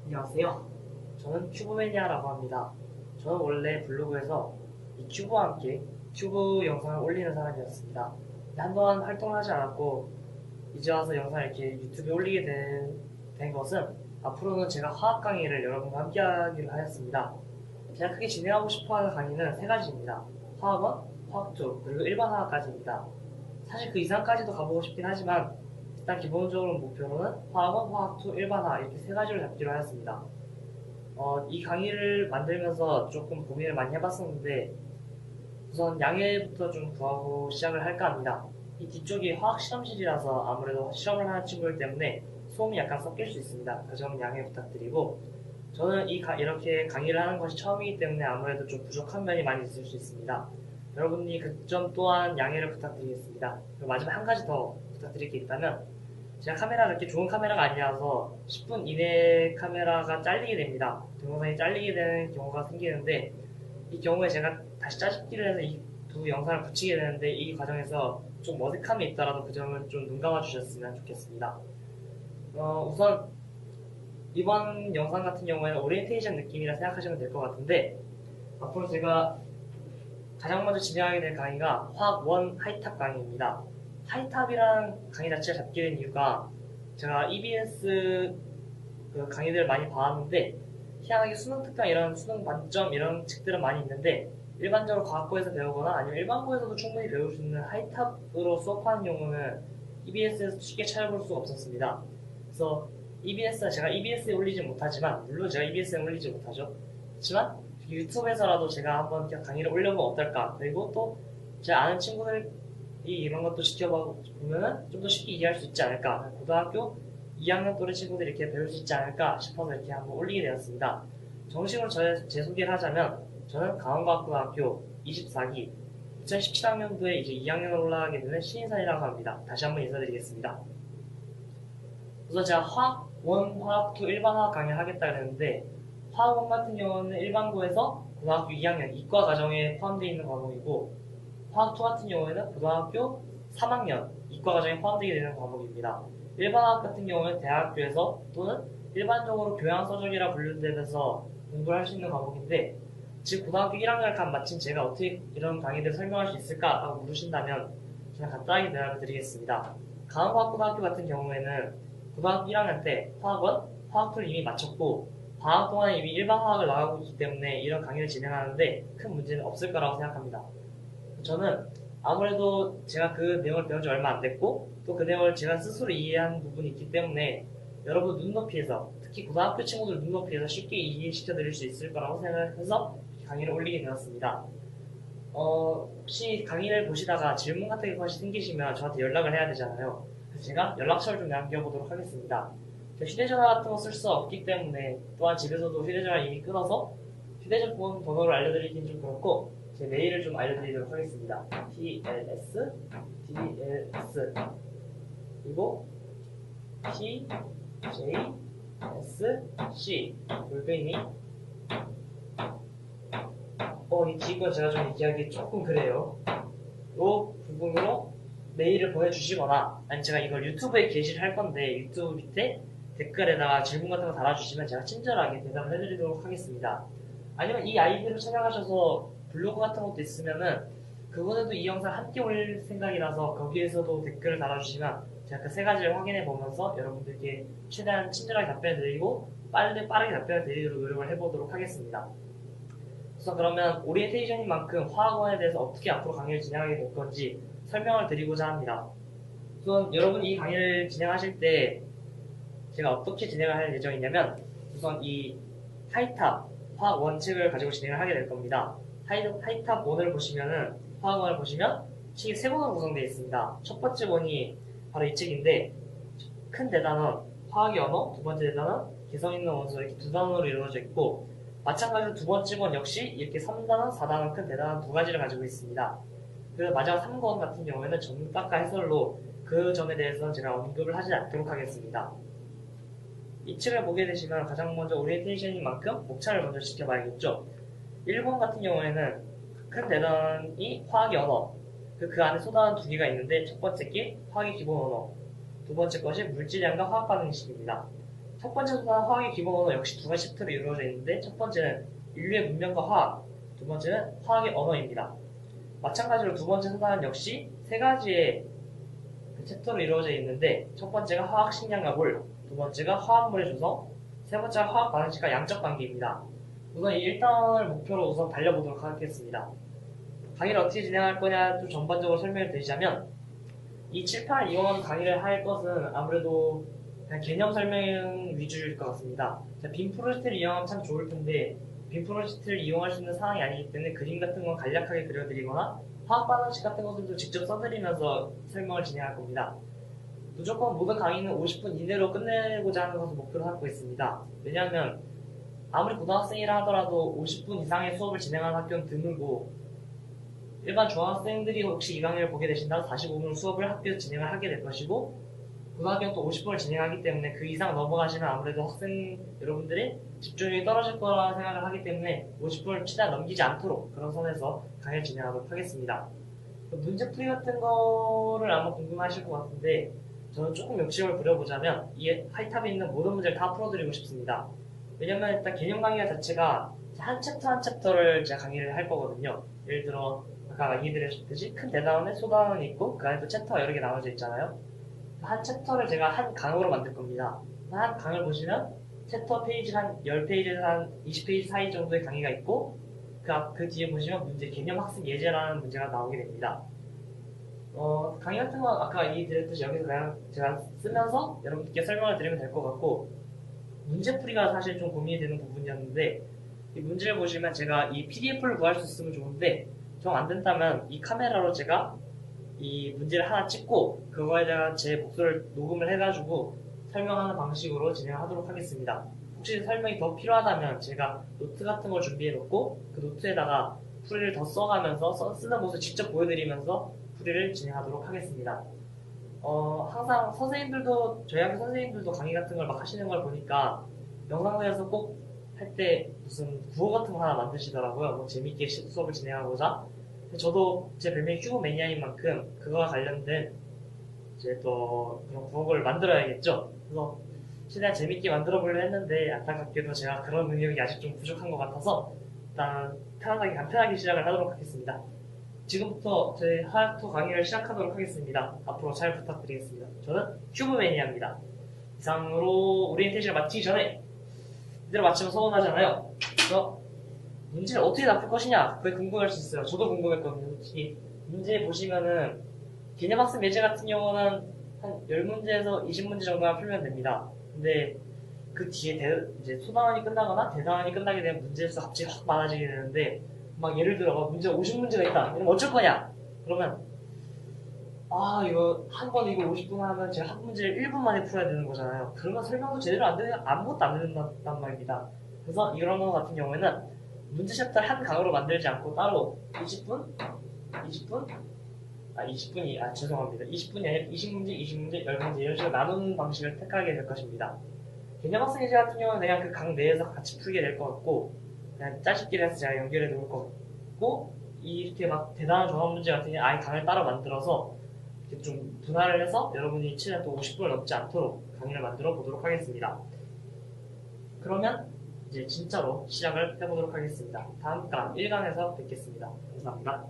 안녕하세요. 저는 큐브매니아라고 합니다. 저는 원래 블로그에서 이 큐브와 함께 큐브 영상을 올리는 사람이었습니다. 근데 한동안 활동을 하지 않았고 이제 와서 영상을 이렇게 유튜브에 올리게 된 것은 앞으로는 제가 화학 강의를 여러분과 함께 하기로 하였습니다. 제가 크게 진행하고 싶어하는 강의는 세 가지입니다. 화학원, 화학2, 그리고 일반 화학까지입니다. 사실 그 이상까지도 가보고 싶긴 하지만 일단 기본적으로 목표로는 화학원, 화학2, 일반화 이렇게 세 가지를 잡기로 하였습니다. 이 강의를 만들면서 조금 고민을 많이 해봤었는데 우선 양해부터 좀 구하고 시작을 할까 합니다. 이 뒤쪽이 화학 실험실이라서 아무래도 실험을 하는 친구들 때문에 소음이 약간 섞일 수 있습니다. 그 점 양해 부탁드리고 저는 이렇게 강의를 하는 것이 처음이기 때문에 아무래도 좀 부족한 면이 많이 있을 수 있습니다. 여러분이 그 점 또한 양해를 부탁드리겠습니다. 그리고 마지막 한 가지 더 부탁드릴 게 있다면 제가 카메라가 그렇게 좋은 카메라가 아니라서 10분 이내에 카메라가 잘리게 됩니다. 동영상이 잘리게 되는 경우가 생기는데 이 경우에 제가 다시 짜집기를 해서 이 두 영상을 붙이게 되는데 이 과정에서 좀 어색함이 있더라도 그 점은 좀 눈 감아 주셨으면 좋겠습니다. 우선 이번 영상 같은 경우에는 오리엔테이션 느낌이라 생각하시면 될 것 같은데 앞으로 제가 가장 먼저 진행하게 될 강의가 화학 1 하이탑 강의입니다. 하이탑이라는 강의 자체를 잡게 된 이유가 제가 EBS 그 강의들을 많이 봐왔는데 희한하게 수능 특강 이런 수능 만점 이런 책들은 많이 있는데 일반적으로 과학고에서 배우거나 아니면 일반고에서도 충분히 배울 수 있는 하이탑으로 수업하는 경우는 EBS에서 쉽게 찾아볼 수가 없었습니다. 그래서 제가 EBS에 올리지 못하지만 물론 제가 EBS에 올리지 못하죠. 그렇지만 유튜브에서라도 제가 한번 강의를 올려보면 어떨까. 그리고 또 제 아는 친구들이 이런 것도 지켜보면은 좀 더 쉽게 이해할 수 있지 않을까. 고등학교 2학년 또래 친구들이 이렇게 배울 수 있지 않을까 싶어서 이렇게 한번 올리게 되었습니다. 정식으로 제 소개를 하자면 저는 강원과학고등학교 24기 2017학년도에 이제 2학년으로 올라가게 되는 신인사이라고 합니다. 다시 한번 인사드리겠습니다. 우선 제가 화학 1, 화학 2 일반 화학 강의를 하겠다 그랬는데 화학 1 같은 경우는 일반고에서 고등학교 2학년 이과 과정에 포함되어 있는 과목이고 화학 2 같은 경우에는 고등학교 3학년 이과 과정에 포함되게 되는 과목입니다. 일반 화학 같은 경우는 대학교에서 또는 일반적으로 교양서적이라 분류되면서 공부를 할 수 있는 과목인데 지금 고등학교 1학년을 간 마친 제가 어떻게 이런 강의들을 설명할 수 있을까? 라고 물으신다면 그냥 간단하게 대답을 드리겠습니다. 강원과학고등학교 같은 경우에는 고등학교 1학년 때 화학원, 화학2를 이미 마쳤고 방학 동안에 이미 일반 화학을 나가고 있기 때문에 이런 강의를 진행하는데 큰 문제는 없을 거라고 생각합니다. 저는 아무래도 제가 그 내용을 배운 지 얼마 안 됐고 또 그 내용을 제가 스스로 이해한 부분이 있기 때문에 여러분 눈높이에서 특히 고등학교 친구들 눈높이에서 쉽게 이해시켜 드릴 수 있을 거라고 생각해서 강의를 올리게 되었습니다. 혹시 강의를 보시다가 질문 같은 것이 생기시면 저한테 연락을 해야 되잖아요. 그래서 제가 연락처를 좀 남겨보도록 하겠습니다. 휴대전화 같은 거 쓸 수 없기 때문에 또한 집에서도 휴대전화를 이미 끊어서 휴대폰 번호를 알려드리긴 좀 그렇고 제 메일을 좀 알려드리도록 하겠습니다. tls dls 그리고 tjsc 골뱅이 이 지금 제가 좀 얘기하기 조금 그래요. 요 부분으로 메일을 보내주시거나 아니 제가 이걸 유튜브에 게시를 할 건데 유튜브 밑에 댓글에다가 질문 같은 거 달아주시면 제가 친절하게 대답을 해드리도록 하겠습니다. 아니면 이 아이디로 찾아가셔서 블로그 같은 것도 있으면은 그분에도 이 영상 함께 올릴 생각이라서 거기에서도 댓글을 달아주시면 제가 그 세 가지를 확인해 보면서 여러분들께 최대한 친절하게 답변을 드리고 빠르게 답변을 드리도록 노력을 해보도록 하겠습니다. 우선 그러면 오리엔테이션인 만큼 화학원에 대해서 어떻게 앞으로 강의를 진행하게 될 건지 설명을 드리고자 합니다. 우선 여러분 이 강의를 진행하실 때 제가 어떻게 진행을 할 예정이냐면 우선 이 하이탑 화학 원칙을 가지고 진행을 하게 될 겁니다. 하이탑 원을 보시면은 화학원을 보시면 책이 세 권으로 구성되어 있습니다. 첫 번째 원이 바로 이 책인데 큰 대단원 화학의 언어, 두 번째 대단원 개성 있는 원소 이렇게 두 단원으로 이루어져 있고 마찬가지로 두 번째 권 역시 이렇게 3단원, 4단원 큰 대단원 두 가지를 가지고 있습니다. 그래서 마지막 3권 같은 경우에는 전문가과 해설로 그 점에 대해서는 제가 언급을 하지 않도록 하겠습니다. 이 책을 보게 되시면 가장 먼저 오리엔테이션인 만큼 목차를 먼저 지켜봐야겠죠. 1권 같은 경우에는 큰 대단이 화학의 언어 그 안에 소단원 두 개가 있는데 첫 번째 게 화학의 기본 언어 두 번째 것이 물질량과 화학 반응식입니다. 첫 번째 소단 화학의 기본 언어 역시 두 가지 챕터로 이루어져 있는데, 첫 번째는 인류의 문명과 화학, 두 번째는 화학의 언어입니다. 마찬가지로 두 번째 소단은 역시 세 가지의 챕터로 이루어져 있는데, 첫 번째가 화학 식량과 물, 두 번째가 화합물의 조성, 세 번째가 화학 반응식과 양적 관계입니다. 우선 이 1단을 목표로 우선 달려보도록 하겠습니다. 강의를 어떻게 진행할 거냐 좀 전반적으로 설명을 드리자면, 이 7, 8 이용한 강의를 할 것은 아무래도 그냥 개념 설명 위주일 것 같습니다. 빔 프로젝트를 이용하면 참 좋을 텐데, 빔 프로젝트를 이용할 수 있는 상황이 아니기 때문에 그림 같은 건 간략하게 그려드리거나 화학 반응식 같은 것들도 직접 써드리면서 설명을 진행할 겁니다. 무조건 모든 강의는 50분 이내로 끝내고자 하는 것을 목표로 삼고 있습니다. 왜냐하면 아무리 고등학생이라 하더라도 50분 이상의 수업을 진행하는 학교는 드물고, 일반 중학생들이 혹시 이 강의를 보게 되신다면 45분 수업을 학교에서 진행을 하게 될 것이고, 고등학교는 또 50분을 진행하기 때문에 그 이상 넘어가시면 아무래도 학생 여러분들의 집중력이 떨어질 거라 생각을 하기 때문에 50분을 최대한 넘기지 않도록 그런 선에서 강의를 진행하도록 하겠습니다. 문제풀이 같은 거를 아마 궁금하실 것 같은데, 저는 조금 욕심을 부려보자면 이 하이탑에 있는 모든 문제를 다 풀어드리고 싶습니다. 왜냐면 일단 개념 강의 자체가 한 챕터 한 챕터를 제가 강의를 할 거거든요. 예를 들어 아까 얘기드렸듯이 큰 대단원에 소단원이 있고 그 안에 또 챕터가 여러 개 나눠져 있잖아요. 한 챕터를 제가 한 강으로 만들 겁니다. 한 강을 보시면 챕터 페이지 한 10페이지에서 한 20페이지 사이 정도의 강의가 있고, 그 뒤에 보시면 문제 개념 학습 예제라는 문제가 나오게 됩니다. 강의 같은 건 아까 얘기드렸듯이 여기서 그냥 제가 쓰면서 여러분께 설명을 드리면 될 것 같고, 문제풀이가 사실 좀 고민이 되는 부분이었는데, 이 문제를 보시면 제가 이 PDF를 구할 수 있으면 좋은데, 정 안 된다면 이 카메라로 제가 이 문제를 하나 찍고 그거에 대한 제 목소리를 녹음을 해가지고 설명하는 방식으로 진행하도록 하겠습니다. 혹시 설명이 더 필요하다면 제가 노트 같은 걸 준비해 놓고 그 노트에다가 풀이를 더 써가면서 쓰는 모습을 직접 보여드리면서 풀이를 진행하도록 하겠습니다. 항상 선생님들도, 저희 학교 선생님들도 강의 같은 걸 막 하시는 걸 보니까 영상에서 꼭 할 때 무슨 구호 같은 거 하나 만드시더라고요. 뭐 재밌게 수업을 진행하고자. 저도 제 별명이 휴고 매니아인 만큼 그거와 관련된 이제 또 그런 구호를 만들어야겠죠. 그래서 최대한 재밌게 만들어 보려고 했는데, 안타깝게도 제가 그런 능력이 아직 좀 부족한 것 같아서 일단 편안하게 간편하게 시작을 하도록 하겠습니다. 지금부터 제 화학토 강의를 시작하도록 하겠습니다. 앞으로 잘 부탁드리겠습니다. 저는 휴브 매니아입니다. 이상으로 오리엔테이션을 마치기 전에 이대로 마치면 서운하잖아요. 그래서 문제를 어떻게 납할 것이냐, 그게 궁금할 수 있어요. 저도 궁금했거든요. 솔직히 문제 보시면은 개념학습 예제 같은 경우는 한 10문제에서 20문제 정도만 풀면 됩니다. 근데 그 뒤에 이제 소단원이 끝나거나 대단원이 끝나게 되면 문제 수가 갑자기 확 많아지게 되는데, 막 예를 들어 문제가 50문제가 있다. 이러면 어쩔 거냐? 그러면 이거 한 번에 이거 50분 하면 제가 한 문제를 1분 만에 풀어야 되는 거잖아요. 그러면 설명도 제대로 안 되면 아무것도 안 된단 말입니다. 그래서 이런 거 같은 경우에는 문제 챕터를 한 강으로 만들지 않고 따로 20분? 20분이, 죄송합니다. 20분이 아니라 20문제, 20문제, 10문제 이런 식으로 나누는 방식을 택하게 될 것입니다. 개념학습 예제 같은 경우는 그냥 그 강 내에서 같이 풀게 될 것 같고, 그냥 짜집기를 해서 제가 연결해 놓을 것 같고, 이렇게 막 대단한 종합 문제 같은 경우는 아예 강을 따로 만들어서 이렇게 좀 분할을 해서 여러분이 최대한 또 50분을 넘지 않도록 강의를 만들어 보도록 하겠습니다. 그러면 이제 진짜로 시작을 해보도록 하겠습니다. 다음 강 1강에서 뵙겠습니다. 감사합니다.